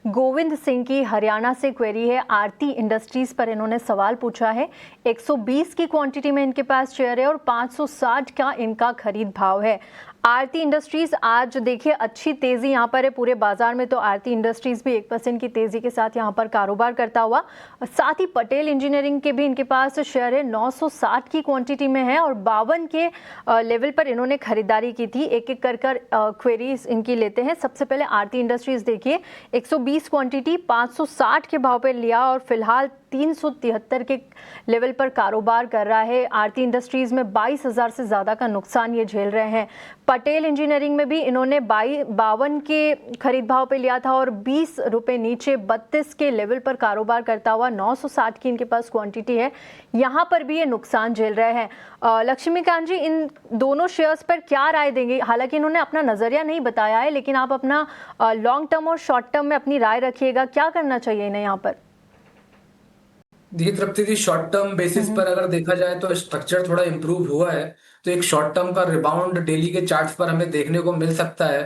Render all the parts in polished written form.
गोविंद सिंह की हरियाणा से क्वेरी है। आरती इंडस्ट्रीज पर इन्होंने सवाल पूछा है। 120 की क्वांटिटी में इनके पास शेयर है और 560 का इनका खरीद भाव है। आरती इंडस्ट्रीज आज देखिए अच्छी तेजी यहाँ पर है पूरे बाजार में, तो आरती इंडस्ट्रीज भी 1% की तेजी के साथ यहाँ पर कारोबार करता हुआ। साथ ही पटेल इंजीनियरिंग के भी इनके पास शेयर है, 960 की क्वांटिटी में है और 52 के लेवल पर इन्होंने खरीदारी की थी। एक एक कर क्वेरीज इनकी लेते हैं। सबसे पहले आरती इंडस्ट्रीज देखिए 120 क्वांटिटी 560 के भाव पर लिया और फिलहाल 373 के लेवल पर कारोबार कर रहा है। आरती इंडस्ट्रीज में 22,000 से ज़्यादा का नुकसान ये झेल रहे हैं। पटेल इंजीनियरिंग में भी इन्होंने 52 के खरीद भाव पे लिया था और 20 रुपये नीचे 32 के लेवल पर कारोबार करता हुआ 960 की इनके पास क्वांटिटी है। यहाँ पर भी ये नुकसान झेल रहे हैं। लक्ष्मीकांत जी, इन दोनों शेयर्स पर क्या राय देंगे? हालांकि इन्होंने अपना नज़रिया नहीं बताया है, लेकिन आप अपना लॉन्ग टर्म और शॉर्ट टर्म में अपनी राय रखिएगा। क्या करना चाहिए इन्हें यहाँ पर? देखिए तृप्ति जी, शॉर्ट टर्म बेसिस पर अगर देखा जाए तो स्ट्रक्चर थोड़ा इम्प्रूव हुआ है। तो एक शॉर्ट टर्म का रिबाउंड डेली के चार्ट्स पर हमें देखने को मिल सकता है।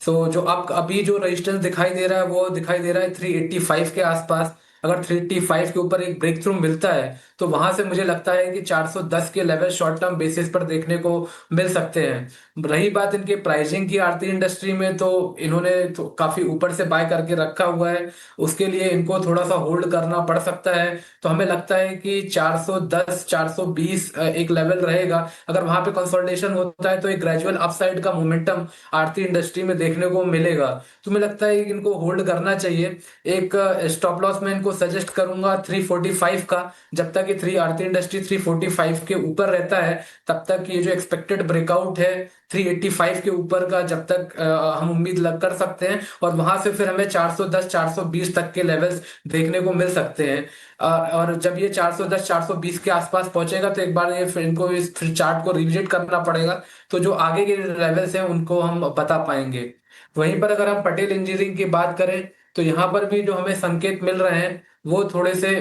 तो जो आप अभी जो रेजिस्टेंस दिखाई दे रहा है वो दिखाई दे रहा है 385 के आसपास। अगर 385 के ऊपर एक ब्रेक थ्रू मिलता है तो वहां से मुझे लगता है कि 410 के लेवल शॉर्ट टर्म बेसिस पर देखने को मिल सकते हैं। रही बात इनके प्राइसिंग की आरती इंडस्ट्री में, तो इन्होंने तो काफी ऊपर से बाय करके रखा हुआ है। उसके लिए इनको थोड़ा सा होल्ड करना पड़ सकता है। तो हमें लगता है कि 410 420 एक लेवल रहेगा। अगर वहां पे कंसोलिडेशन होता है तो एक ग्रेजुअल अपसाइड का मोमेंटम आरती इंडस्ट्री में देखने को मिलेगा। तो मुझे लगता है कि इनको होल्ड करना चाहिए। एक स्टॉप लॉस में इनको सजेस्ट करूंगा 345 का। जब तक ये थ्री आरती इंडस्ट्री 345 के ऊपर रहता है तब तक ये जो एक्सपेक्टेड ब्रेकआउट है 385 के ऊपर का, जब तक हम उम्मीद लग कर सकते हैं। और वहां से फिर हमें 410 420 तक के लेवल्स देखने को मिल सकते हैं। और जब ये 410 420 के आसपास पहुंचेगा तो एक बार ये फिर इनको इस फिर चार्ट को रिविजिट करना पड़ेगा। तो जो आगे के लेवल्स हैं उनको हम बता पाएंगे। वहीं पर अगर हम पटेल इंजीनियरिंग की बात करें तो यहाँ पर भी जो हमें संकेत मिल रहे हैं वो थोड़े से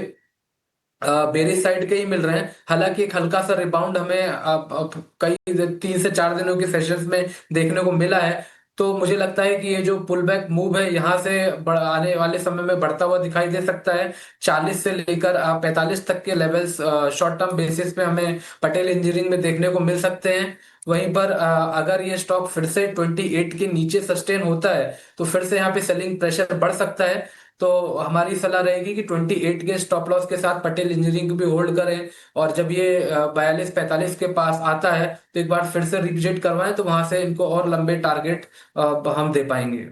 बेरिश साइड के ही मिल रहे हैं। हालांकि एक हल्का सा रिबाउंड हमें कई 3 से 4 दिनों के सेशंस में देखने को मिला है। तो मुझे लगता है कि ये जो पुल बैक मूव है यहाँ से आने वाले समय में बढ़ता हुआ दिखाई दे सकता है। 40 से लेकर 45 तक के लेवल्स शॉर्ट टर्म बेसिस पे हमें पटेल इंजीनियरिंग में देखने को मिल सकते हैं। वहीं पर अगर ये स्टॉक फिर से 28 के नीचे सस्टेन होता है तो फिर से यहाँ पे सेलिंग प्रेशर बढ़ सकता है। तो हमारी सलाह रहेगी कि 28 के स्टॉप लॉस के साथ पटेल इंजीनियरिंग को भी होल्ड करें। और जब ये 42 45 के पास आता है तो एक बार फिर से रिविजिट करवाएं, तो वहां से इनको और लंबे टारगेट हम दे पाएंगे।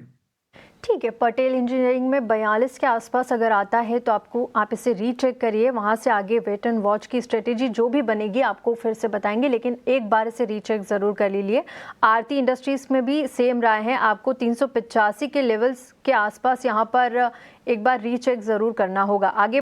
ठीक है, पटेल इंजीनियरिंग में 42 के आसपास अगर आता है तो आप इसे रीचेक करिए। वहाँ से आगे वेट एंड वॉच की स्ट्रेटेजी जो भी बनेगी आपको फिर से बताएंगे, लेकिन एक बार इसे रीचेक ज़रूर कर लीजिए। आरती इंडस्ट्रीज़ में भी सेम राय है, आपको 385 के लेवल्स के आसपास यहाँ पर एक बार रीचेक ज़रूर करना होगा। आगे